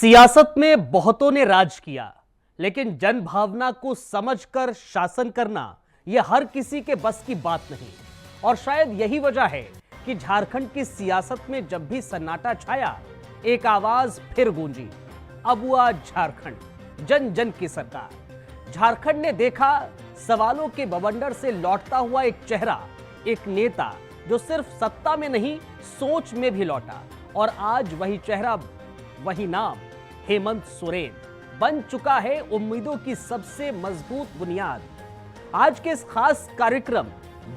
सियासत में बहुतों ने राज किया, लेकिन जनभावना को समझकर शासन करना यह हर किसी के बस की बात नहीं। और शायद यही वजह है कि झारखंड की सियासत में जब भी सन्नाटा छाया, एक आवाज फिर गूंजी, अब हुआ झारखंड, जन जन की सरकार। झारखंड ने देखा सवालों के बवंडर से लौटता हुआ एक चेहरा, एक नेता जो सिर्फ सत्ता में नहीं, सोच में भी लौटा। और आज वही चेहरा, वही नाम, हेमंत सोरेन बन चुका है उम्मीदों की सबसे मजबूत बुनियाद। आज के इस खास कार्यक्रम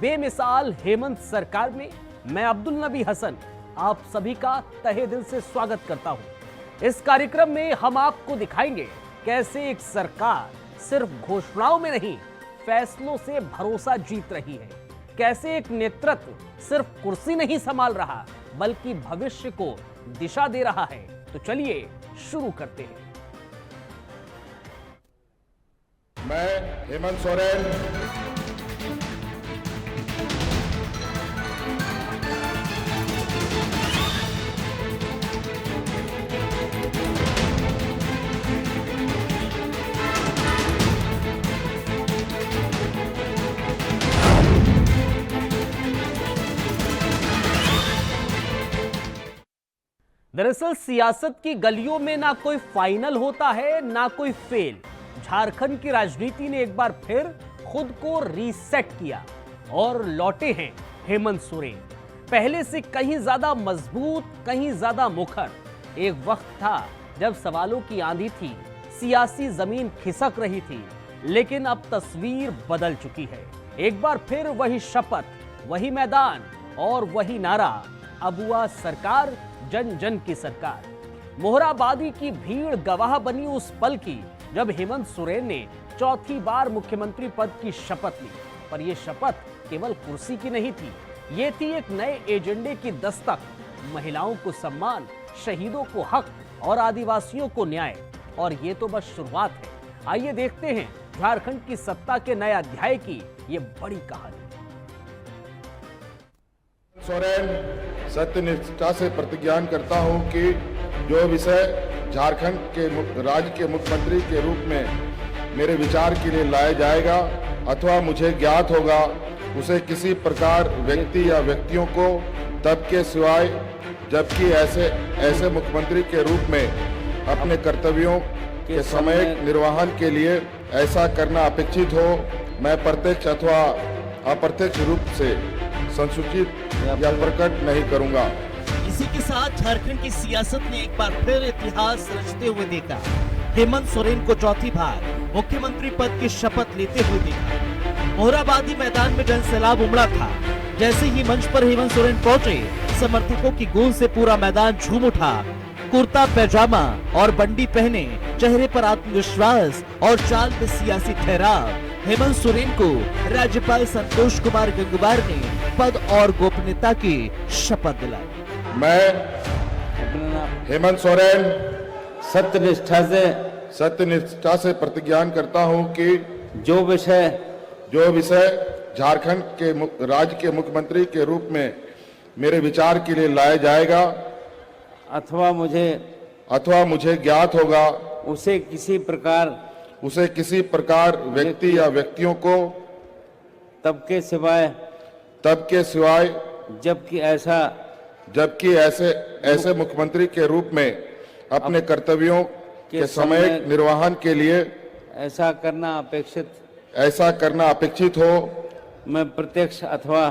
बेमिसाल हेमंत सरकार में मैं अब्दुल नबी हसन आप सभी का तहे दिल से स्वागत करता हूं। इस कार्यक्रम में हम आपको दिखाएंगे कैसे एक सरकार सिर्फ घोषणाओं में नहीं, फैसलों से भरोसा जीत रही है। कैसे एक नेतृत्व सिर्फ कुर्सी नहीं संभाल रहा, बल्कि भविष्य को दिशा दे रहा है। तो चलिए शुरू करते हैं। मैं हेमंत सोरेन दरअसल सियासत की गलियों में ना कोई फाइनल होता है, ना कोई फेल। झारखंड की राजनीति ने एक बार फिर खुद को रीसेट किया और लौटे हैं हेमंत सोरेन, पहले से कहीं ज्यादा मजबूत, कहीं ज्यादा मुखर। एक वक्त था जब सवालों की आंधी थी, सियासी जमीन खिसक रही थी, लेकिन अब तस्वीर बदल चुकी है। एक बार फिर वही शपथ, वही मैदान और वही नारा, अब हुआ सरकार, जन जन की सरकार। मोहराबादी की भीड़ गवाह बनी उस पल की जब हेमंत सोरेन ने चौथी बार मुख्यमंत्री पद की शपथ ली। पर यह शपथ केवल कुर्सी की नहीं थी, ये थी एक नए एजेंडे की दस्तक। महिलाओं को सम्मान, शहीदों को हक और आदिवासियों को न्याय। और ये तो बस शुरुआत है। आइए देखते हैं झारखंड की सत्ता के नए अध्याय की ये बड़ी कहानी। सोरेन सत्यनिष्ठा से प्रतिज्ञान करता हूं कि जो विषय झारखंड के राज्य के मुख्यमंत्री के रूप में मेरे विचार के लिए लाया जाएगा अथवा मुझे ज्ञात होगा, उसे किसी प्रकार व्यक्ति या व्यक्तियों को तब के सिवाय, जबकि ऐसे मुख्यमंत्री के रूप में अपने कर्तव्यों के समय निर्वहन के लिए ऐसा करना अपेक्षित हो, मैं प्रत्यक्ष अथवा अप्रत्यक्ष रूप से संसूचित या प्रकट नहीं करूंगा। इसी के साथ झारखंड की सियासत ने एक बार फिर इतिहास रचते हुए देखा। हेमंत सोरेन को चौथी बार मुख्यमंत्री पद की शपथ लेते हुए देखा। मोहराबादी मैदान में जनसैलाब उमड़ा था। जैसे ही मंच पर हेमंत सोरेन पहुंचे, समर्थकों की गूंज से पूरा मैदान झूम उठा। कुर्ता पैजामा और बंडी पहने, चेहरे पर आत्मविश्वास और चाल पे सियासी ठहराव, हेमंत सोरेन को राज्यपाल संतोष कुमार गंगवार ने पद और गोपनीयता की शपथ दिलाई। मैं हेमंत सोरेन सत्यनिष्ठा से प्रतिज्ञान करता हूं कि जो विषय झारखंड के राज्य के मुख्यमंत्री के रूप में मेरे विचार के लिए लाया जाएगा अथवा मुझे ज्ञात होगा, उसे किसी प्रकार व्यक्ति या व्यक्तियों को तब के सिवाय जबकि ऐसे मुख्यमंत्री के रूप में अपने कर्तव्यों के समय निर्वहन के लिए ऐसा करना अपेक्षित हो, मैं प्रत्यक्ष अथवा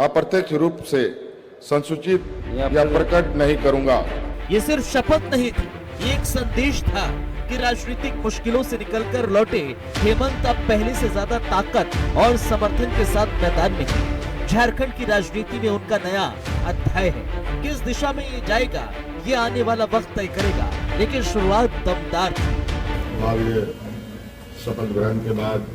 अप्रत्यक्ष रूप से संसूचित या प्रकट नहीं करूंगा। ये सिर्फ शपथ नहीं थी, ये एक संदेश था कि राजनीतिक मुश्किलों से निकलकर लौटे हेमंत अब पहले से ज्यादा ताकत और समर्थन के साथ मैदान में है। झारखंड की राजनीति में उनका नया अध्याय है। किस दिशा में ये जाएगा, ये आने वाला वक्त तय करेगा, लेकिन शुरुआत दमदार थी। शपथ ग्रहण के बाद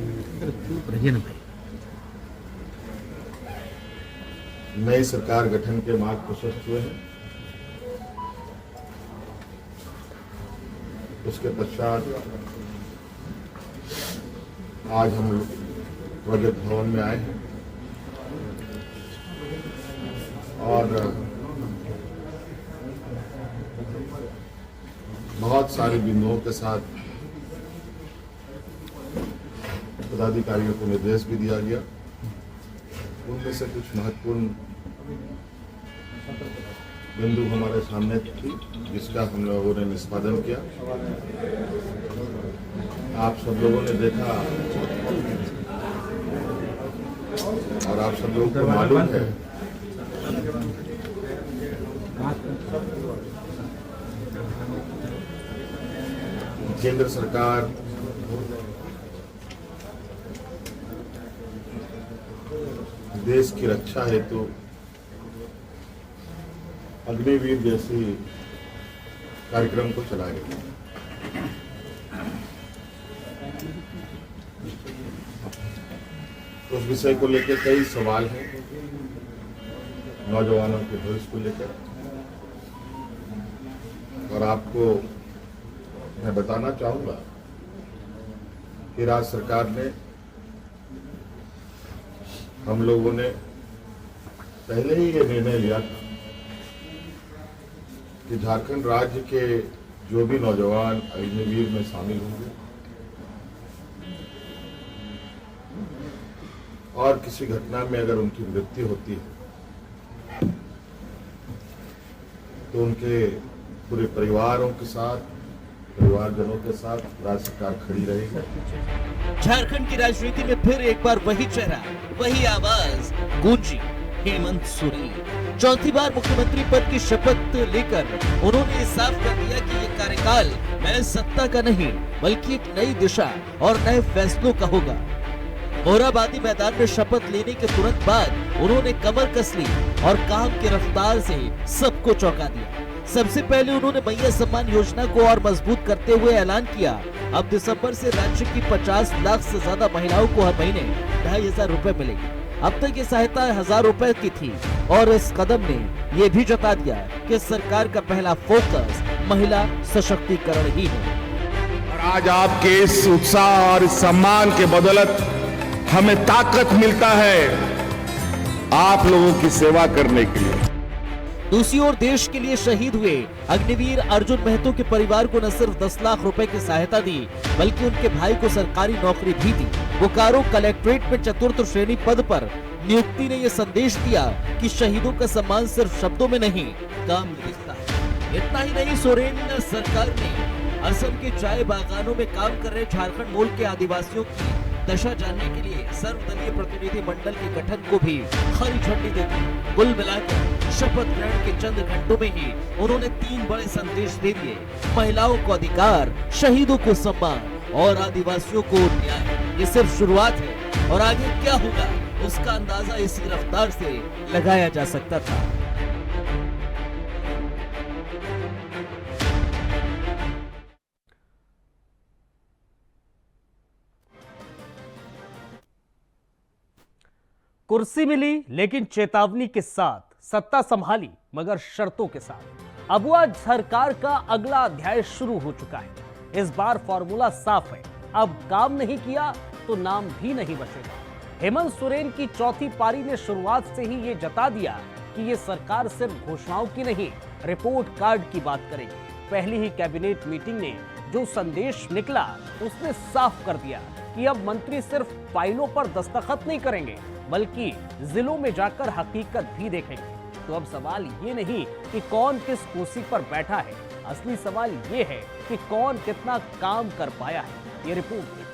नई सरकार गठन के मार्ग प्रशस्त हुए हैं। उसके पश्चात आज हम प्रगति भवन में आए हैं और बहुत सारे बिंदुओं के साथ पदाधिकारियों को निर्देश भी दिया गया। उनमें से कुछ महत्वपूर्ण बिंदु हमारे सामने थी, जिसका हम लोगों ने निष्पादन किया। आप सब लोगों ने देखा और आप सब लोगों को मालूम है केंद्र सरकार देश की रक्षा हेतु अग्निवीर जैसी कार्यक्रम को चलाएगी। उस विषय को लेकर कई सवाल हैं, नौजवानों के भविष्य को लेकर, और आपको मैं बताना चाहूंगा कि राज्य सरकार ने, हम लोगों ने पहले ही ये निर्णय लिया था कि झारखंड राज्य के जो भी नौजवान अग्निवीर में शामिल होंगे और किसी घटना में अगर उनकी मृत्यु होती है तो उनके पूरे परिवारों के साथ, परिवारजनों के साथ राज्य सरकार खड़ी रहेगी। झारखंड की राजनीति में फिर एक बार वही चेहरा, वही आवाज गूंजी। हेमंत सोरेन चौथी बार मुख्यमंत्री पद की शपथ लेकर उन्होंने साफ कर दिया कि ये कार्यकाल महज सत्ता का नहीं बल्कि एक नई दिशा और नए फैसलों का होगा। मोरहाबादी मैदान में शपथ लेने के तुरंत बाद उन्होंने कमर कस ली और काम की रफ्तार से सबको चौंका दिया। सबसे पहले उन्होंने मैया सम्मान योजना को और मजबूत करते हुए ऐलान किया, अब दिसंबर से राज्य की 50 लाख से ज्यादा महिलाओं को हर महीने 2,500 रुपए मिलेगी। अब तक ये सहायता 1,000 रुपए की थी और इस कदम ने ये भी जता दिया कि सरकार का पहला फोकस महिला सशक्तिकरण ही है। और आज आपके इस उत्साह और इस सम्मान के बदौलत हमें ताकत मिलता है आप लोगों की सेवा करने के लिए। दूसरी ओर देश के लिए शहीद हुए अग्निवीर अर्जुन महतो के परिवार को न सिर्फ 10 लाख रुपए की सहायता दी बल्कि उनके भाई को सरकारी नौकरी भी दी। बोकारो कलेक्ट्रेट में चतुर्थ श्रेणी पद पर नियुक्ति ने यह संदेश दिया कि शहीदों का सम्मान सिर्फ शब्दों में नहीं, काम में दिखता है। इतना ही नहीं, सोरेन सरकार ने असम के चाय बागानों में काम कर रहे झारखंड मूल के आदिवासियों की दशा जानने के लिए सर्वदलीय प्रतिनिधि मंडल के गठन को भी हरी झंडी दे दी। कुल मिलाकर शपथ ग्रहण के चंद घंटों में ही उन्होंने 3 बड़े संदेश दे दिए, महिलाओं को अधिकार, शहीदों को सम्मान और आदिवासियों को न्याय। ये सिर्फ शुरुआत है और आगे क्या होगा उसका अंदाजा इसी रफ्तार से लगाया जा सकता था। कुर्सी मिली लेकिन चेतावनी के साथ, सत्ता संभाली मगर शर्तों के साथ। अब वह सरकार का अगला अध्याय शुरू हो चुका है। इस बार फॉर्मूला साफ है, अब काम नहीं किया तो नाम भी नहीं बचेगा। हेमंत सोरेन की चौथी पारी ने शुरुआत से ही ये जता दिया कि ये सरकार सिर्फ घोषणाओं की नहीं, रिपोर्ट कार्ड की बात करेगी। पहली ही कैबिनेट मीटिंग ने जो संदेश निकला उसने साफ कर दिया कि अब मंत्री सिर्फ फाइलों पर दस्तखत नहीं करेंगे बल्कि जिलों में जाकर हकीकत भी देखेंगे। तो अब सवाल ये नहीं कि कौन किस कुर्सी पर बैठा है, असली सवाल ये है कि कौन कितना काम कर पाया है। ये रिपोर्ट है।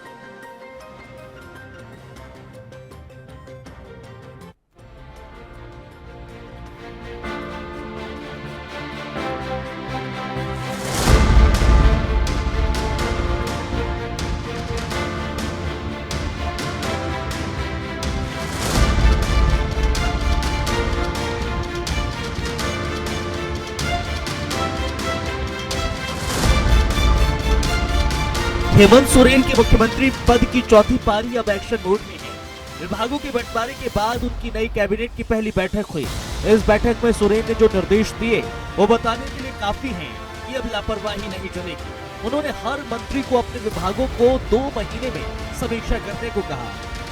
हेमंत सोरेन के मुख्यमंत्री पद की चौथी पारी अब एक्शन मोड में है। विभागों के बंटवारे के बाद उनकी नई कैबिनेट की पहली बैठक हुई। इस बैठक में सोरेन ने जो निर्देश दिए वो बताने के लिए काफी हैं कि अब लापरवाही नहीं चलेगी। उन्होंने हर मंत्री को अपने विभागों को 2 महीने में समीक्षा करने को कहा,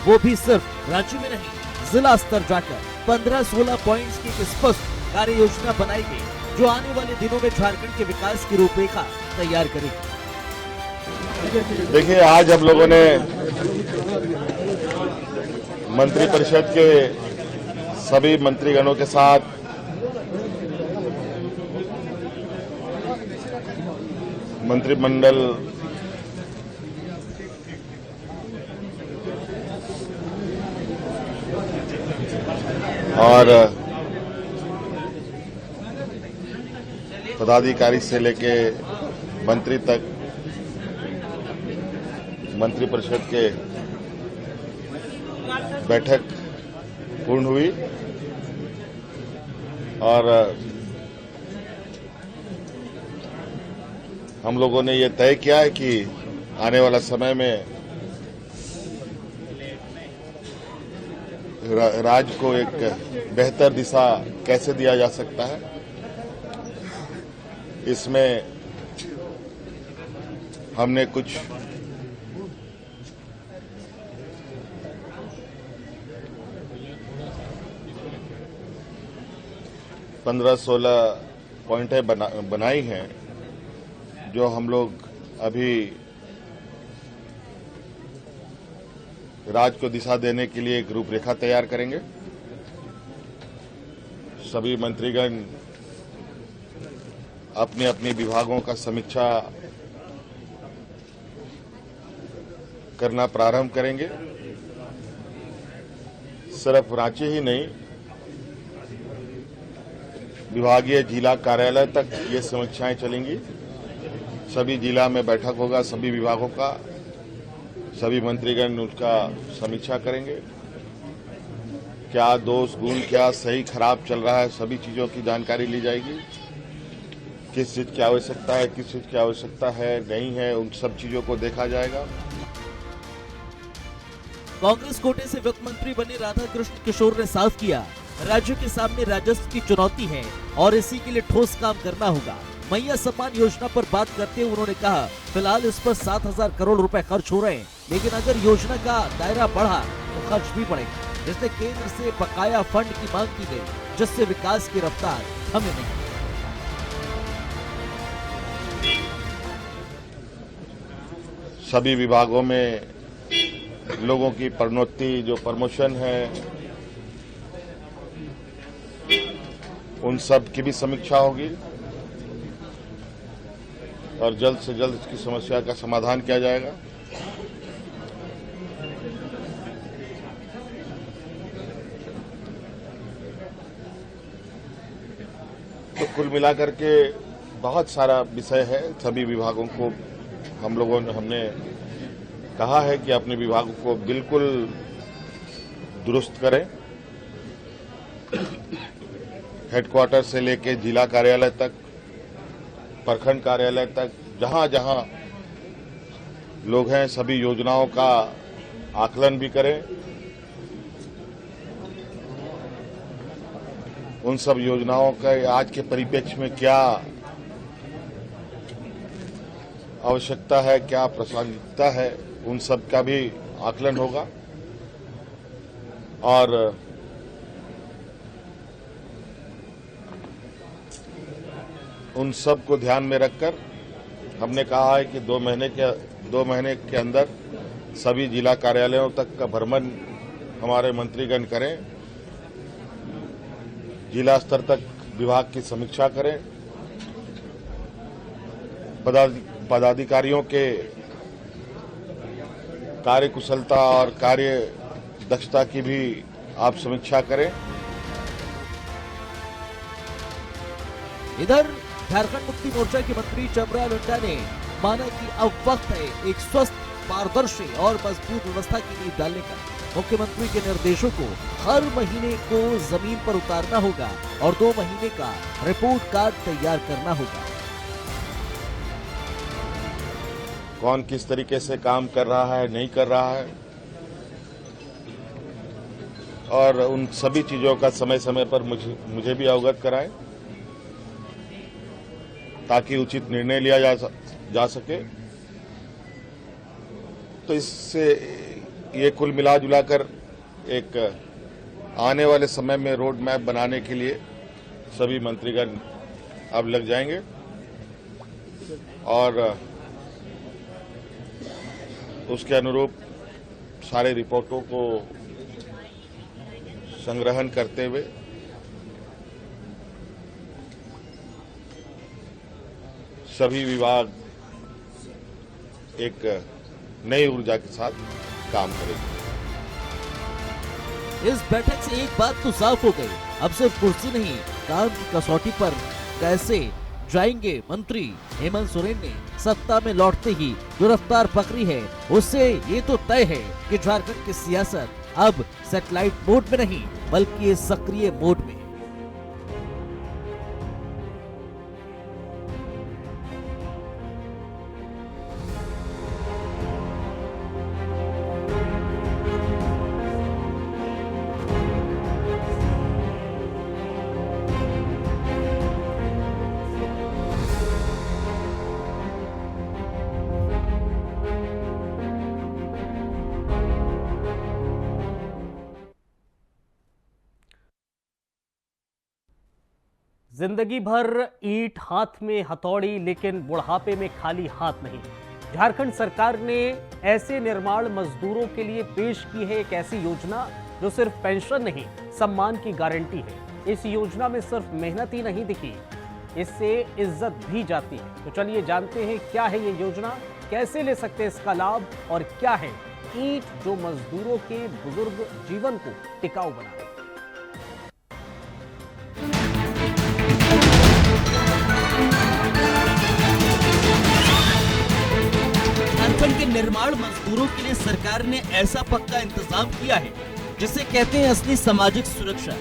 वो भी सिर्फ राज्य में नहीं, जिला स्तर जाकर 15-16 पॉइंट्स की एक स्पष्ट कार्य योजना बनाई गई जो आने वाले दिनों में झारखंड के विकास की रूपरेखा तैयार करेगी। देखिए, आज हम लोगों ने मंत्रिपरिषद के सभी मंत्रीगणों के साथ मंत्रिमंडल और पदाधिकारी से लेके मंत्री तक मंत्रिपरिषद के बैठक पूर्ण हुई और हम लोगों ने ये तय किया है कि आने वाला समय में राज्य को एक बेहतर दिशा कैसे दिया जा सकता है, इसमें हमने कुछ पंद्रह 16 पॉइंटें बनाई हैं, जो हम लोग अभी राज्य को दिशा देने के लिए एक रूपरेखा तैयार करेंगे। सभी मंत्रीगण अपने अपने विभागों का समीक्षा करना प्रारंभ करेंगे। सिर्फ रांची ही नहीं, विभागीय जिला कार्यालय तक ये समीक्षाएं चलेंगी। सभी जिला में बैठक होगा, सभी विभागों का, सभी मंत्रीगण उसका समीक्षा करेंगे। क्या दोष गुण, क्या सही खराब चल रहा है, सभी चीजों की जानकारी ली जाएगी। किस चीज की आवश्यकता है, किस चीज की आवश्यकता है नहीं है, उन सब चीजों को देखा जाएगा। कांग्रेस कोटे से वित्त मंत्री बने राधाकृष्ण किशोर ने साफ किया, राज्य के सामने राजस्व की चुनौती है और इसी के लिए ठोस काम करना होगा। मैया सम्मान योजना पर बात करते हुए उन्होंने कहा, फिलहाल इस पर 7,000 करोड़ रुपए खर्च हो रहे हैं, लेकिन अगर योजना का दायरा बढ़ा तो खर्च भी बढ़ेगा, जिससे केंद्र से बकाया फंड की मांग की गई, जिससे विकास की रफ्तार थमे नहीं। सभी विभागों में लोगों की प्रोन्नति, जो प्रमोशन है, उन सब की भी समीक्षा होगी और जल्द से जल्द इसकी समस्या का समाधान किया जाएगा। तो कुल मिलाकर के बहुत सारा विषय है। सभी विभागों को हमने कहा है कि अपने विभागों को बिल्कुल दुरुस्त करें। हेडक्वार्टर से लेके जिला कार्यालय तक, प्रखंड कार्यालय तक, जहां जहां लोग हैं, सभी योजनाओं का आकलन भी करें। उन सब योजनाओं का आज के परिप्रेक्ष्य में क्या आवश्यकता है, क्या प्रासंगिकता है, उन सब का भी आकलन होगा। और उन सब को ध्यान में रखकर हमने कहा है कि 2 महीने के अंदर सभी जिला कार्यालयों तक का भ्रमण हमारे मंत्रीगण करें, जिला स्तर तक विभाग की समीक्षा करें, पदाधिकारियों के कार्यकुशलता और कार्य दक्षता की भी आप समीक्षा करें। इधर झारखंड मुक्ति मोर्चा के मंत्री चमरा लंडा ने माना कि अब वक्त है एक स्वस्थ, पारदर्शी और मजबूत व्यवस्था की नींव डालने का। मुख्यमंत्री के निर्देशों को हर महीने को जमीन पर उतारना होगा और 2 महीने का रिपोर्ट कार्ड तैयार करना होगा। कौन किस तरीके से काम कर रहा है, नहीं कर रहा है, और उन सभी चीजों का समय समय पर मुझे भी अवगत कराएं, ताकि उचित निर्णय लिया जा सके। तो इससे ये कुल मिला जुलाकर एक आने वाले समय में रोड मैप बनाने के लिए सभी मंत्रीगण अब लग जाएंगे और उसके अनुरूप सारे रिपोर्टों को संग्रहण करते हुए सभी विभाग एक नई ऊर्जा के साथ काम करेंगे। इस बैठक से एक बात तो साफ हो गई, अब सिर्फ कुर्सी नहीं, काम की कसौटी पर कैसे जाएंगे मंत्री। हेमंत सोरेन ने सत्ता में लौटते ही जो रफ्तार पकड़ी है, उससे ये तो तय है कि झारखंड की सियासत अब सैटेलाइट मोड में नहीं बल्कि सक्रिय मोड में। जिंदगी भर ईंट हाथ में हथौड़ी, लेकिन बुढ़ापे में खाली हाथ नहीं। झारखंड सरकार ने ऐसे निर्माण मजदूरों के लिए पेश की है एक ऐसी योजना जो सिर्फ पेंशन नहीं, सम्मान की गारंटी है। इस योजना में सिर्फ मेहनत ही नहीं दिखी, इससे इज्जत भी जाती है। तो चलिए जानते हैं क्या है ये योजना, कैसे ले सकते हैं इसका लाभ और क्या है ईंट जो मजदूरों के बुजुर्ग जीवन को टिकाऊ बनाए। झारखंड के निर्माण मजदूरों के लिए सरकार ने ऐसा पक्का इंतजाम किया है जिसे कहते हैं असली सामाजिक सुरक्षा।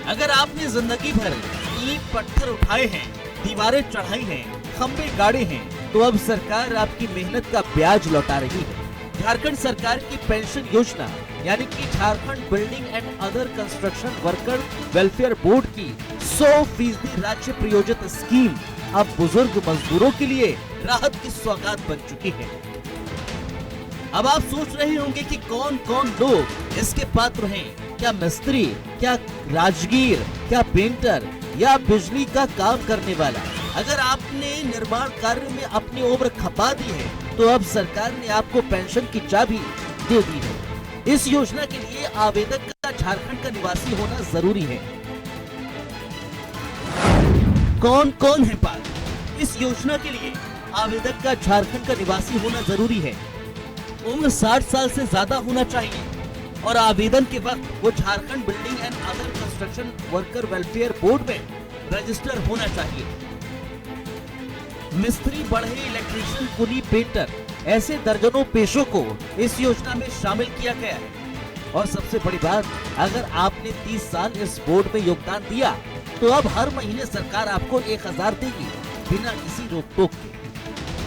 अगर आपने जिंदगी भर ईंट पत्थर उठाए हैं, दीवारें चढ़ाई हैं, खंबे गाड़े हैं, तो अब सरकार आपकी मेहनत का ब्याज लौटा रही है। झारखंड सरकार की पेंशन योजना यानी कि Jharkhand building and other construction worker welfare board की 100% राज्य प्रायोजित स्कीम अब बुजुर्ग मजदूरों के लिए राहत की सौगात बन चुकी है। अब आप सोच रहे होंगे कि कौन कौन लोग इसके पात्र हैं। क्या मिस्त्री, क्या राजगीर, क्या पेंटर या बिजली का काम करने वाला। अगर आपने निर्माण कार्य में अपनी उम्र खपा दी है तो अब सरकार ने आपको पेंशन की चाबी दे दी है। इस योजना के लिए आवेदक का झारखंड का निवासी होना जरूरी है। कौन कौन है पात्र? इस योजना के लिए आवेदक का झारखंड का निवासी होना जरूरी है। उम्र 60 साल से ज्यादा होना चाहिए और आवेदन के वक्त वो Jharkhand building and other construction worker welfare board में रजिस्टर होना चाहिए। मिस्त्री, बढ़ई, इलेक्ट्रीशियन, कुली, पेंटर ऐसे दर्जनों पेशों को इस योजना में शामिल किया गया है। और सबसे बड़ी बात, अगर आपने 30 साल इस बोर्ड में योगदान दिया तो अब हर महीने सरकार आपको 1000 देगी बिना किसी रोक टोक के।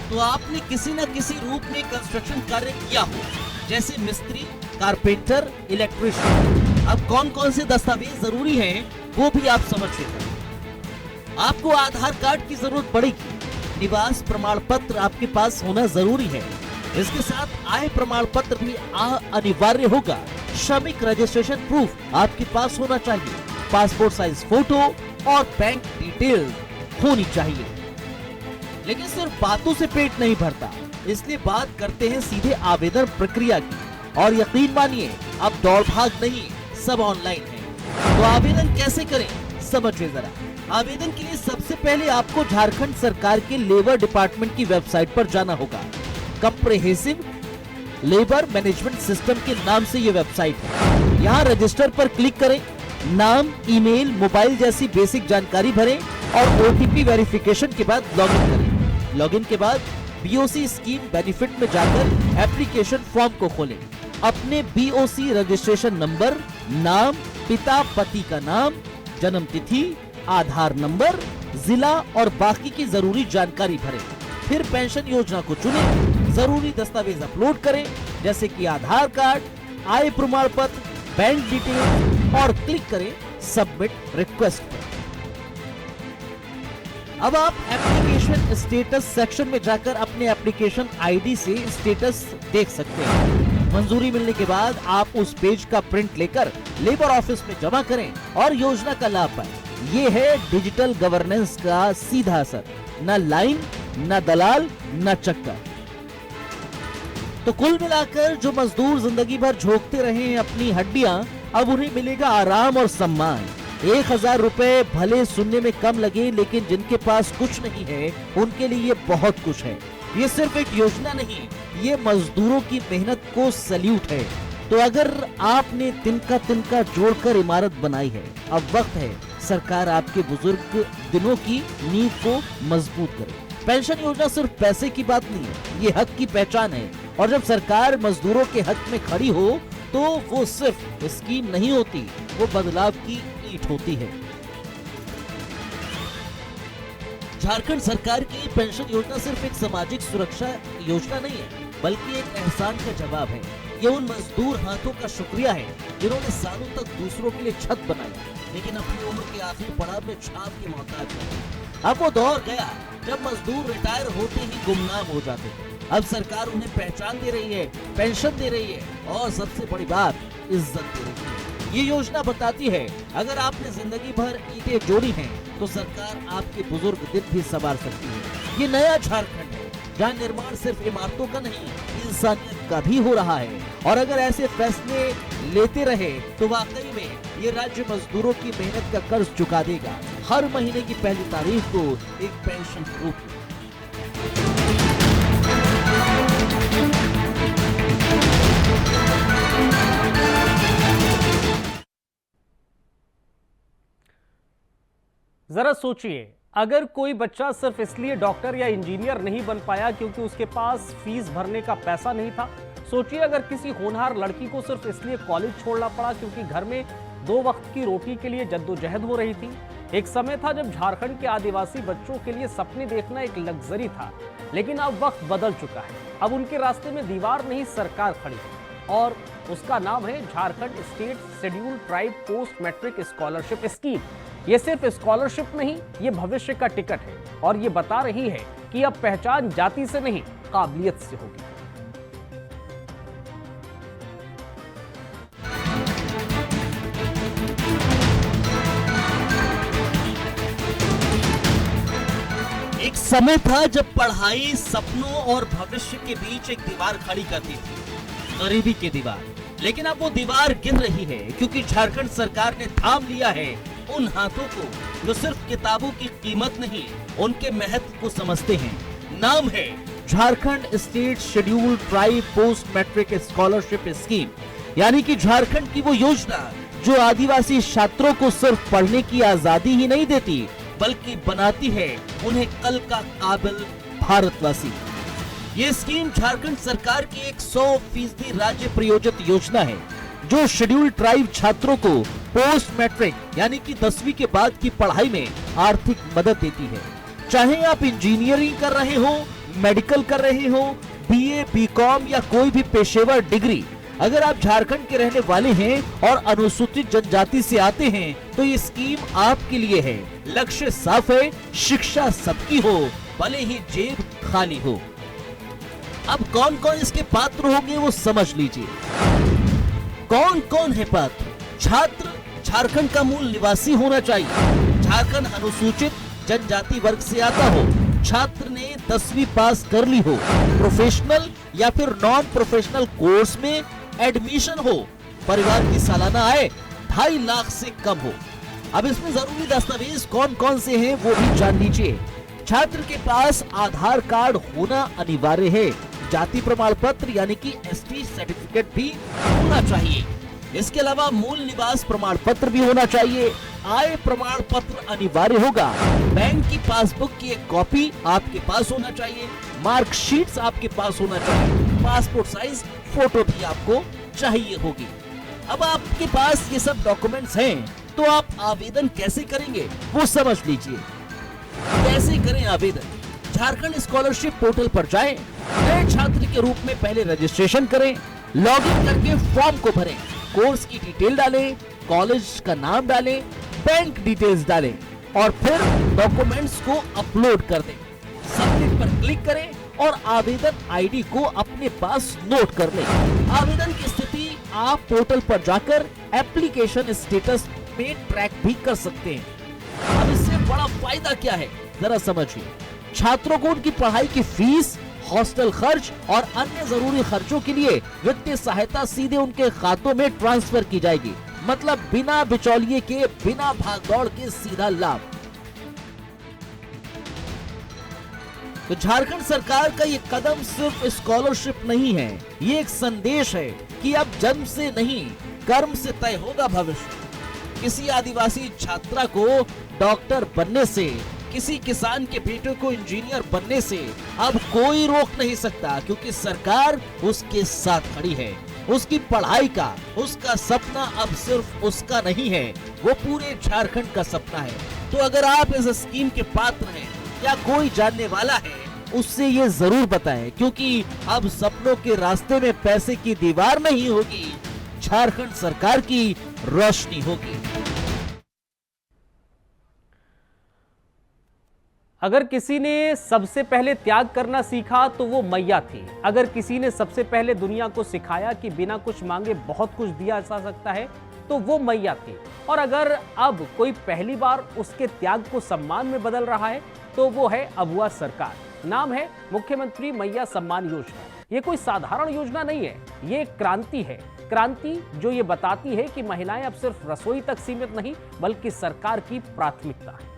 तो आपने किसी न किसी रूप में कंस्ट्रक्शन कार्य किया हो, जैसे मिस्त्री, कारपेंटर, इलेक्ट्रीशियन। अब कौन कौन से दस्तावेज जरूरी हैं वो भी आप समझ सकते हैं। आपको आधार कार्ड की जरूरत पड़ेगी। निवास प्रमाण पत्र आपके पास होना जरूरी है। इसके साथ आय प्रमाण पत्र भी अनिवार्य होगा। श्रमिक रजिस्ट्रेशन प्रूफ आपके पास होना चाहिए। पासपोर्ट साइज फोटो और बैंक डिटेल होनी चाहिए। लेकिन सिर्फ बातों से पेट नहीं भरता, इसलिए बात करते हैं सीधे आवेदन प्रक्रिया की। और यकीन मानिए अब दौड़ भाग नहीं, सब ऑनलाइन है। तो आवेदन कैसे करें समझिए जरा। आवेदन के लिए सबसे पहले आपको झारखंड सरकार के लेबर डिपार्टमेंट की वेबसाइट पर जाना होगा। कंप्रिहेंसिव लेबर मैनेजमेंट सिस्टम के नाम से ये वेबसाइट है। यहाँ रजिस्टर पर क्लिक करें, नाम, ईमेल, मोबाइल जैसी बेसिक जानकारी भरें और ओटीपी वेरिफिकेशन के बाद लॉगिन करें। लॉगिन के बाद बीओसी स्कीम बेनिफिट में जाकर एप्लीकेशन फॉर्म को खोलें। अपने बीओसी रजिस्ट्रेशन नंबर, नाम, पिता पति का नाम, जन्म तिथि, आधार नंबर, जिला और बाकी की जरूरी जानकारी भरें। फिर पेंशन योजना को चुनें। जरूरी दस्तावेज अपलोड करें जैसे कि आधार कार्ड, आय प्रमाण पत्र, बैंक डिटेल और क्लिक करें सबमिट रिक्वेस्ट पर। अब आप एप्लीकेशन स्टेटस सेक्शन में जाकर अपने एप्लीकेशन आईडी से स्टेटस देख सकते हैं। मंजूरी मिलने के बाद आप उस पेज का प्रिंट लेकर लेबर ऑफिस में जमा करें और योजना का लाभ पाएं। ये है डिजिटल गवर्नेंस का सीधा असर। न लाइन, न दलाल, न चक्कर। तो कुल मिलाकर जो मजदूर जिंदगी भर झोंकते रहे हैं अपनी हड्डियां, अब उन्हें मिलेगा आराम और सम्मान। 1000 रुपए भले सुनने में कम लगे, लेकिन जिनके पास कुछ नहीं है उनके लिए ये बहुत कुछ है। ये सिर्फ एक योजना नहीं, ये मजदूरों की मेहनत को सैल्यूट है। तो अगर आपने तिनका तिनका जोड़कर इमारत बनाई है, अब वक्त है सरकार आपके बुजुर्ग दिनों की नींव को मजबूत करे। पेंशन योजना सिर्फ पैसे की बात नहीं है, ये हक की पहचान है। और जब सरकार मजदूरों के हक में खड़ी हो तो वो सिर्फ स्कीम नहीं होती, वो बदलाव की ईंट होती है। झारखंड सरकार की पेंशन योजना सिर्फ एक सामाजिक सुरक्षा योजना नहीं है, बल्कि एक एहसान का जवाब है। ये उन मजदूर हाथों का शुक्रिया है जिन्होंने सालों तक दूसरों के लिए छत बनाई, लेकिन अपनी उम्र के आखिरी पड़ाव में छाप के मोहताज रहे। अब वो दौर गया जब मजदूर रिटायर होते ही गुमनाम हो जाते थे। अब सरकार उन्हें पहचान दे रही है, पेंशन दे रही है और सबसे बड़ी बात, इज्जत दे रही है। ये योजना बताती है अगर आपने जिंदगी भर ईंटें जोड़ी हैं तो सरकार आपके बुजुर्ग दिन भी संवार सकती है। ये नया झारखंड है जहाँ निर्माण सिर्फ इमारतों का नहीं, इंसानियत का भी हो रहा है। और अगर ऐसे फैसले लेते रहे तो वाकई में ये राज्य मजदूरों की मेहनत का कर्ज चुका देगा। हर महीने की पहली तारीख को एक पेंशन के रूप में। जरा सोचिए, अगर कोई बच्चा सिर्फ इसलिए डॉक्टर या इंजीनियर नहीं बन पाया क्योंकि उसके पास फीस भरने का पैसा नहीं था। सोचिए अगर किसी होनहार लड़की को सिर्फ इसलिए कॉलेज छोड़ना पड़ा क्योंकि घर में 2 वक्त की रोटी के लिए जद्दोजहद हो रही थी। एक समय था जब झारखंड के आदिवासी बच्चों के लिए सपने देखना एक लग्जरी था, लेकिन अब वक्त बदल चुका है। अब उनके रास्ते में दीवार नहीं, सरकार खड़ी है और उसका नाम है Jharkhand state schedule tribe post matric scholarship scheme. ये सिर्फ स्कॉलरशिप नहीं, ये भविष्य का टिकट है और ये बता रही है कि अब पहचान जाति से नहीं, काबिलियत से होगी। एक समय था जब पढ़ाई सपनों और भविष्य के बीच एक दीवार खड़ी करती थी, गरीबी की दीवार। लेकिन अब वो दीवार गिर रही है क्योंकि झारखंड सरकार ने थाम लिया है उन हाथों को जो सिर्फ किताबों की कीमत नहीं, उनके महत्व को समझते हैं। नाम है Jharkhand state schedule tribe post matric scholarship scheme, यानी कि झारखंड की वो योजना जो आदिवासी छात्रों को सिर्फ पढ़ने की आजादी ही नहीं देती, बल्कि बनाती है उन्हें कल का काबिल भारतवासी। ये स्कीम झारखंड सरकार की 100% राज्य प्रायोजित योजना है जो शेड्यूल ट्राइब छात्रों को पोस्ट मैट्रिक यानी कि 10वीं के बाद की पढ़ाई में आर्थिक मदद देती है। चाहे आप इंजीनियरिंग कर रहे हो, मेडिकल कर रहे हो, बीए, बीकॉम या कोई भी पेशेवर डिग्री, अगर आप झारखंड के रहने वाले हैं और अनुसूचित जनजाति से आते हैं तो ये स्कीम आपके लिए है। लक्ष्य साफ है, शिक्षा सबकी हो, भले ही जेब खाली हो। अब कौन कौन इसके पात्र होंगे वो समझ लीजिए। कौन कौन है पात्र? छात्र झारखंड का मूल निवासी होना चाहिए, झारखंड अनुसूचित जनजाति वर्ग से आता हो, छात्र ने 10वीं पास कर ली हो, प्रोफेशनल या फिर नॉन प्रोफेशनल कोर्स में एडमिशन हो, परिवार की सालाना आय 2.5 लाख से कम हो। अब इसमें जरूरी दस्तावेज कौन कौन से हैं वो भी जान लीजिए। छात्र के पास आधार कार्ड होना अनिवार्य है, जाति प्रमाण पत्र यानी कि एसटी सर्टिफिकेट भी होना चाहिए। इसके अलावा मूल निवास प्रमाण पत्र भी होना चाहिए, आय प्रमाण पत्र अनिवार्य होगा, बैंक की पासबुक की एक कॉपी आपके पास होना चाहिए, मार्कशीट्स आपके पास होना चाहिए, पासपोर्ट साइज फोटो भी आपको चाहिए होगी। अब आपके पास ये सब डॉक्यूमेंट्स हैं तो आप आवेदन कैसे करेंगे वो समझ लीजिए। कैसे करें आवेदन? झारखंड स्कॉलरशिप पोर्टल पर जाएं, नए छात्र के रूप में पहले रजिस्ट्रेशन करें, लॉगिन करके फॉर्म को भरें, कोर्स की डिटेल डालें, कॉलेज का नाम डालें, बैंक डिटेल्स डालें और फिर डॉक्यूमेंट्स को अपलोड कर दें। सबमिट पर क्लिक करें और आवेदन आईडी को अपने पास नोट कर लें। आवेदन की स्थिति आप पोर्टल पर जाकर एप्लीकेशन स्टेटस में ट्रैक भी कर सकते हैं। अब इससे बड़ा फायदा क्या है, जरा समझिए। छात्रों को उनकी पढ़ाई की फीस, हॉस्टल खर्च और अन्य जरूरी खर्चों के लिए वित्तीय सहायता सीधे उनके खातों में ट्रांसफर की जाएगी। मतलब बिना बिचौलिए के, बिना भागदौड़ के सीधा लाभ। तो झारखंड सरकार का ये कदम सिर्फ स्कॉलरशिप नहीं है, ये एक संदेश है कि अब जन्म से नहीं, कर्म से तय होगा भविष्य। किसी आदिवासी छात्रा को डॉक्टर बनने से, किसी किसान के बेटे को इंजीनियर बनने से अब कोई रोक नहीं सकता, क्योंकि सरकार उसके साथ खड़ी है। उसकी पढ़ाई का, उसका सपना अब सिर्फ उसका नहीं है, वो पूरे झारखंड का सपना है। तो अगर आप इस स्कीम के पात्र हैं या कोई जानने वाला है, उससे ये जरूर बताएं, क्योंकि अब सपनों के रास्ते में पैसे की दीवार नहीं होगी, झारखंड सरकार की रोशनी होगी। अगर किसी ने सबसे पहले त्याग करना सीखा तो वो मैया थी। अगर किसी ने सबसे पहले दुनिया को सिखाया कि बिना कुछ मांगे बहुत कुछ दिया जा सकता है तो वो मैया थी। और अगर अब कोई पहली बार उसके त्याग को सम्मान में बदल रहा है तो वो है अबुआ सरकार। नाम है मुख्यमंत्री मैया सम्मान योजना। ये कोई साधारण योजना नहीं है, ये एक क्रांति है। क्रांति जो ये बताती है कि महिलाएं अब सिर्फ रसोई तक सीमित नहीं बल्कि सरकार की प्राथमिकता है।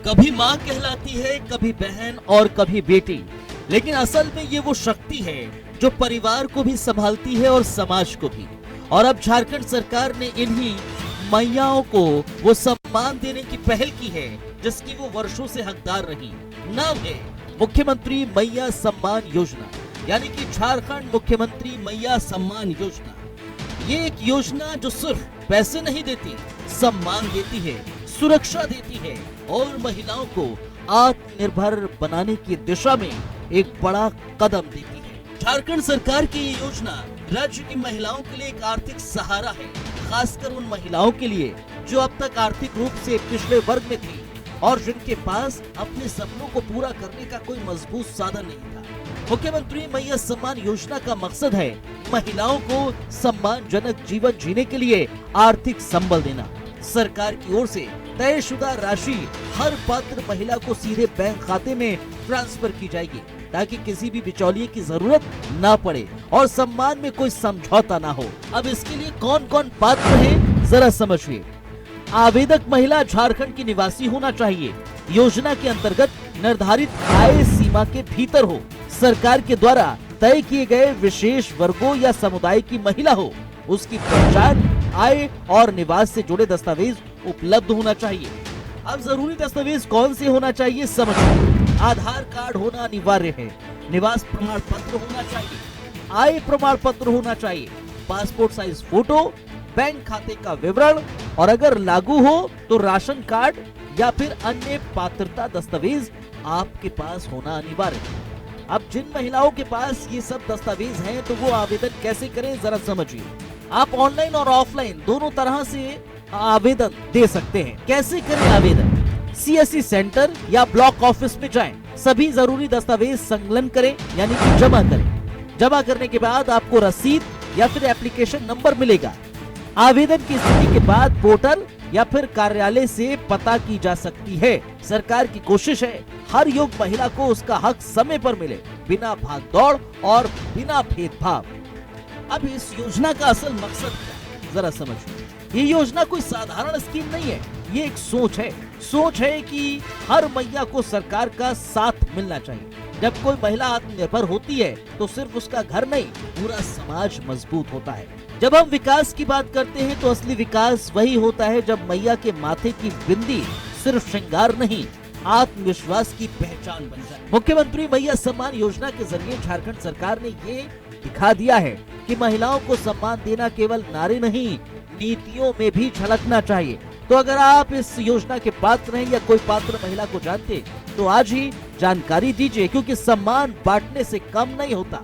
कभी माँ कहलाती है, कभी बहन और कभी बेटी, लेकिन असल में ये वो शक्ति है जो परिवार को भी संभालती है और समाज को भी। और अब झारखंड सरकार ने इन्हीं मैयाओं को वो सम्मान देने की पहल की है जिसकी वो वर्षों से हकदार रही। नाम है मुख्यमंत्री मैया सम्मान योजना, यानी कि झारखंड मुख्यमंत्री मैया सम्मान योजना। ये एक योजना जो सिर्फ पैसे नहीं देती, सम्मान देती है, सुरक्षा देती है और महिलाओं को आत्मनिर्भर बनाने की दिशा में एक बड़ा कदम देती है। झारखंड सरकार की ये योजना राज्य की महिलाओं के लिए एक आर्थिक सहारा है, खासकर उन महिलाओं के लिए जो अब तक आर्थिक रूप से पिछड़े वर्ग में थी और जिनके पास अपने सपनों को पूरा करने का कोई मजबूत साधन नहीं था। मुख्यमंत्री मैया सम्मान योजना का मकसद है महिलाओं को सम्मानजनक जीवन जीने के लिए आर्थिक संबल देना। सरकार की ओर से तयशुदा राशि हर पात्र महिला को सीधे बैंक खाते में ट्रांसफर की जाएगी ताकि किसी भी बिचौलिए की जरूरत ना पड़े और सम्मान में कोई समझौता ना हो। अब इसके लिए कौन कौन पात्र है जरा समझिए। आवेदक महिला झारखंड की निवासी होना चाहिए, योजना के अंतर्गत निर्धारित आय सीमा के भीतर हो, सरकार के द्वारा तय किए गए विशेष वर्गों या समुदाय की महिला हो, उसकी पहचान, आय और निवास से जुड़े दस्तावेज उपलब्ध होना चाहिए। अब जरूरी दस्तावेज कौन से होना चाहिए समझिए। आधार कार्ड होना अनिवार्य है, निवास प्रमाण पत्र होना चाहिए, आय प्रमाण पत्र होना चाहिए, पासपोर्ट साइज फोटो, बैंक खाते का विवरण और अगर लागू हो तो राशन कार्ड या फिर अन्य पात्रता दस्तावेज आपके पास होना अनिवार्य है। अब जिन महिलाओं के पास ये सब दस्तावेज हैं तो वो आवेदन कैसे करें जरा समझिए। आप ऑनलाइन और ऑफलाइन दोनों तरह से आवेदन दे सकते हैं। कैसे करें आवेदन? CSC सेंटर या ब्लॉक ऑफिस में जाएं, सभी जरूरी दस्तावेज संकलन करें यानी कि जमा करें। जमा करने के बाद आपको रसीद या फिर एप्लीकेशन नंबर मिलेगा। आवेदन की स्थिति के बाद पोर्टल या फिर कार्यालय से पता की जा सकती है। सरकार की कोशिश है हर योग्य महिला को उसका हक समय पर मिले, बिना भागदौड़ और बिना भेदभाव। अब इस योजना का असल मकसद क्या है जरा समझिए। ये योजना कोई साधारण स्कीम नहीं है, ये एक सोच है। सोच है कि हर मैया को सरकार का साथ मिलना चाहिए। जब कोई महिला आत्मनिर्भर होती है तो सिर्फ उसका घर नहीं, पूरा समाज मजबूत होता है। जब हम विकास की बात करते हैं तो असली विकास वही होता है जब मैया के माथे की बिंदी सिर्फ श्रृंगार नहीं, आत्मविश्वास की पहचान बन जाए। मुख्यमंत्री मैया सम्मान योजना के जरिए झारखंड सरकार ने ये दिखा दिया है कि महिलाओं को सम्मान देना केवल नारे नहीं, नीतियों में भी झलकना चाहिए। तो अगर आप इस योजना के पात्र हैं या कोई पात्र महिला को जानते तो आज ही जानकारी दीजिए, क्योंकि सम्मान बांटने से कम नहीं होता,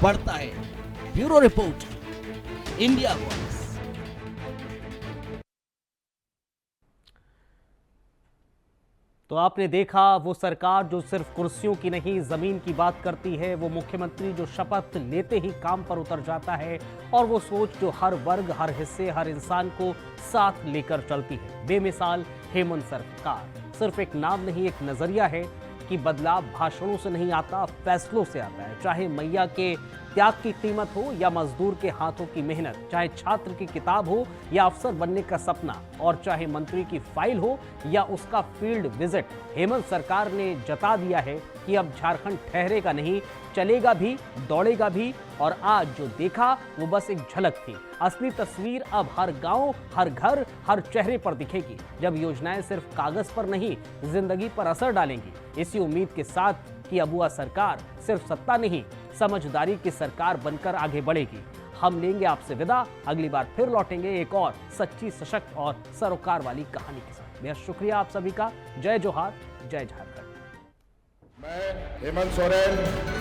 बढ़ता है। Bureau report, India voice. तो आपने देखा वो सरकार जो सिर्फ कुर्सियों की नहीं जमीन की बात करती है, वो मुख्यमंत्री जो शपथ लेते ही काम पर उतर जाता है, और वो सोच जो हर वर्ग, हर हिस्से, हर इंसान को साथ लेकर चलती है। बेमिसाल हेमंत सरकार सिर्फ एक नाम नहीं, एक नजरिया है कि बदलाव भाषणों से नहीं आता, फैसलों से आता है। चाहे मैया के त्याग की कीमत हो या मजदूर के हाथों की मेहनत, चाहे छात्र की किताब हो या अफसर बनने का सपना, और चाहे मंत्री की फाइल हो या उसका फील्ड विजिट, हेमंत सरकार ने जता दिया है कि अब झारखंड ठहरेगा नहीं, चलेगा भी, दौड़ेगा भी। और आज जो देखा वो बस एक झलक थी। असली तस्वीर अब हर गांव, हर घर, हर चेहरे पर दिखेगी, जब योजनाएं सिर्फ कागज पर नहीं, जिंदगी पर असर डालेंगी। इसी उम्मीद के साथ कि अबुआ सरकार सिर्फ सत्ता नहीं, समझदारी की सरकार बनकर आगे बढ़ेगी। हम लेंगे आपसे विदा, अगली बार फिर लौटेंगे एक और सच्ची, सशक्त और सरोकार वाली कहानी के साथ। बेहद शुक्रिया आप सभी का। जय जोहार, जय झारखंड। मैं हेमंत सोरेन